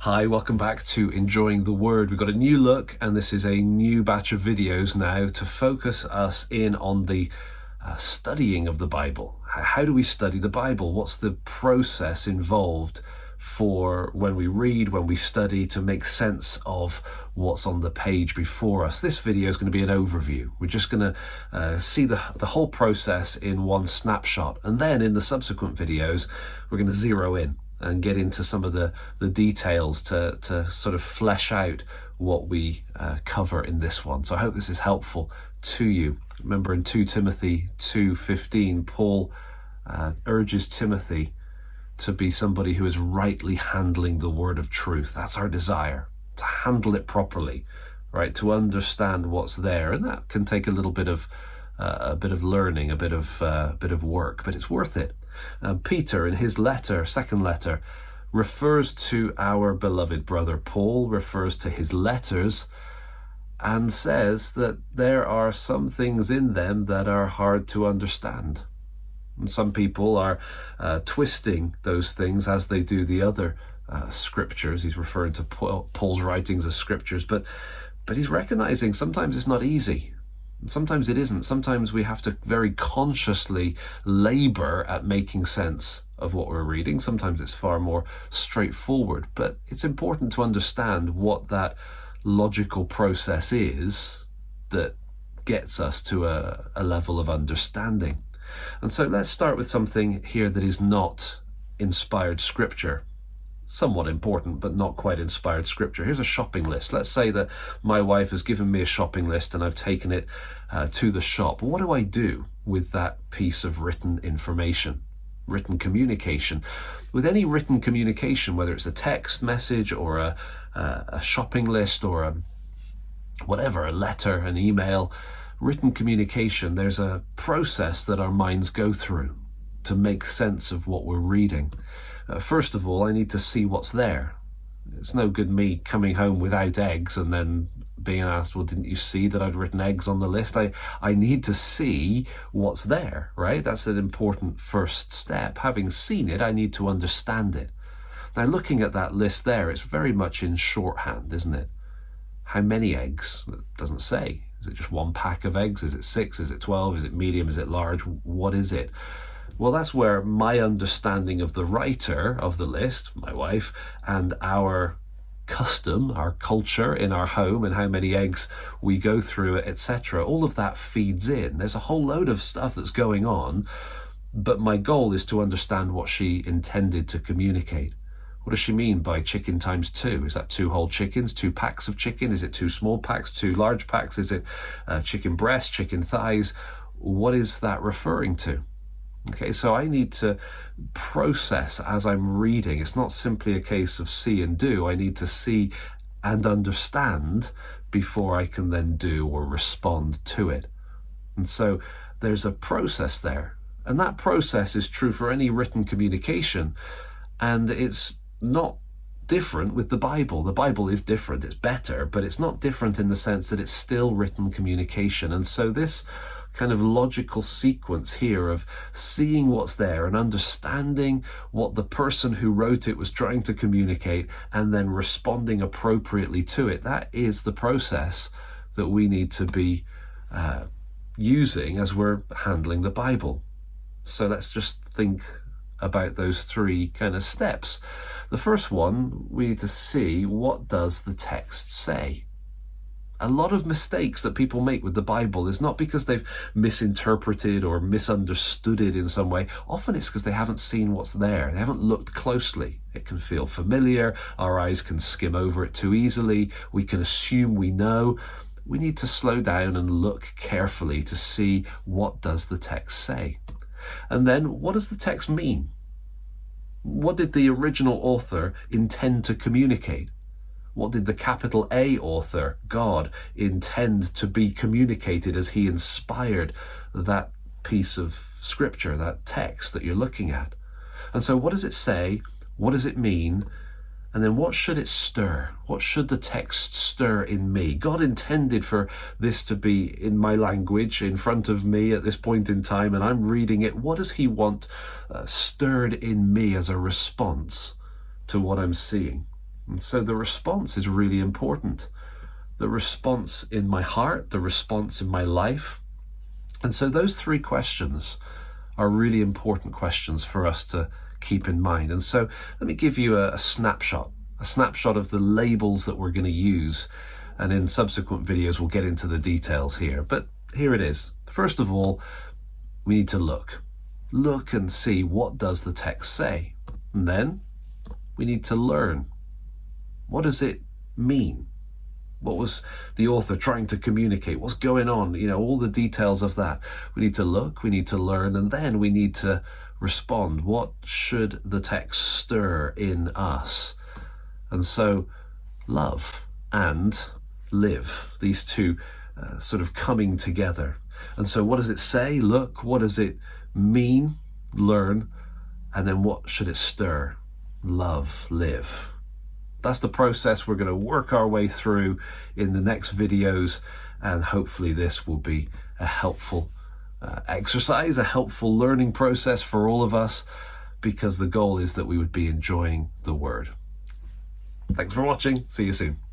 Hi, welcome back to Enjoying the Word. We've got a new look, and this is a new batch of videos now to focus us in on the studying of the Bible. How do we study the Bible? What's the process involved for when we read, when we study, to make sense of what's on the page before us? This video is going to be an overview. We're just going to see the whole process in one snapshot, and then in the subsequent videos we're going to zero in and get into some of the details to sort of flesh out what we cover in this one. So I hope this is helpful to you. Remember in 2 Timothy 2:15, Paul urges Timothy to be somebody who is rightly handling the word of truth. That's our desire, to handle it properly, right? To understand what's there, and that can take a little bit of learning, a bit of work, but it's worth it. Peter, in his letter, second letter, refers to our beloved brother Paul, refers to his letters, and says that there are some things in them that are hard to understand. And some people are twisting those things as they do the other scriptures. He's referring to Paul's writings as scriptures, but he's recognizing sometimes it's not easy. Sometimes it isn't. Sometimes we have to very consciously labor at making sense of what we're reading. Sometimes it's far more straightforward, but it's important to understand what that logical process is that gets us to a level of understanding. And so let's start with something here that is not inspired scripture. Somewhat important, but not quite inspired scripture. Here's a shopping list. Let's say that my wife has given me a shopping list and I've taken it to the shop. What do I do with that piece of written information, written communication? With any written communication, whether it's a text message or a shopping list or a letter, an email, written communication, there's a process that our minds go through to make sense of what we're reading. First of all, I need to see what's there. It's no good me coming home without eggs and then being asked, well, didn't you see that I'd written eggs on the list? I need to see what's there, right? That's an important first step. Having seen it, I need to understand it. Now, looking at that list there, it's very much in shorthand, isn't it? How many eggs? It doesn't say. Is it just one pack of eggs? Is it 6? Is it 12? Is it medium? Is it large? What is it? Well, that's where my understanding of the writer of the list, my wife, and our custom, our culture in our home and how many eggs we go through, etc., all of that feeds in. There's a whole load of stuff that's going on, but my goal is to understand what she intended to communicate. What does she mean by chicken times 2? Is that 2 whole chickens, 2 packs of chicken? Is it 2 small packs, 2 large packs? Is it chicken breast, chicken thighs? What is that referring to? Okay, so I need to process as I'm reading. It's not simply a case of see and do. I need to see and understand before I can then do or respond to it. And so there's a process there. And that process is true for any written communication. And it's not different with the Bible. The Bible is different. It's better, but it's not different in the sense that it's still written communication. And so this kind of logical sequence here of seeing what's there and understanding what the person who wrote it was trying to communicate and then responding appropriately to it, that is the process that we need to be using as we're handling the Bible. So let's just think about those 3 kind of steps. The first one, we need to see, what does the text say? A lot of mistakes that people make with the Bible is not because they've misinterpreted or misunderstood it in some way. Often it's because they haven't seen what's there. They haven't looked closely. It can feel familiar. Our eyes can skim over it too easily. We can assume we know. We need to slow down and look carefully to see, what does the text say? And then, what does the text mean? What did the original author intend to communicate? What did the capital A author, God, intend to be communicated as he inspired that piece of scripture, that text that you're looking at? And so what does it say? What does it mean? And then what should it stir? What should the text stir in me? God intended for this to be in my language in front of me at this point in time, and I'm reading it. What does he want stirred in me as a response to what I'm seeing? And so the response is really important. The response in my heart, the response in my life. And so those three questions are really important questions for us to keep in mind. And so let me give you a snapshot of the labels that we're going to use. And in subsequent videos, we'll get into the details here. But here it is. First of all, we need to look and see, what does the text say? And then we need to learn. What does it mean? What was the author trying to communicate? What's going on? All the details of that. We need to look, we need to learn, and then we need to respond. What should the text stir in us? And so love and live, these two sort of coming together. And so what does it say? Look. What does it mean? Learn. And then what should it stir? Love, live. That's the process we're going to work our way through in the next videos, and hopefully this will be a helpful exercise, a helpful learning process for all of us, because the goal is that we would be enjoying the Word. Thanks for watching. See you soon.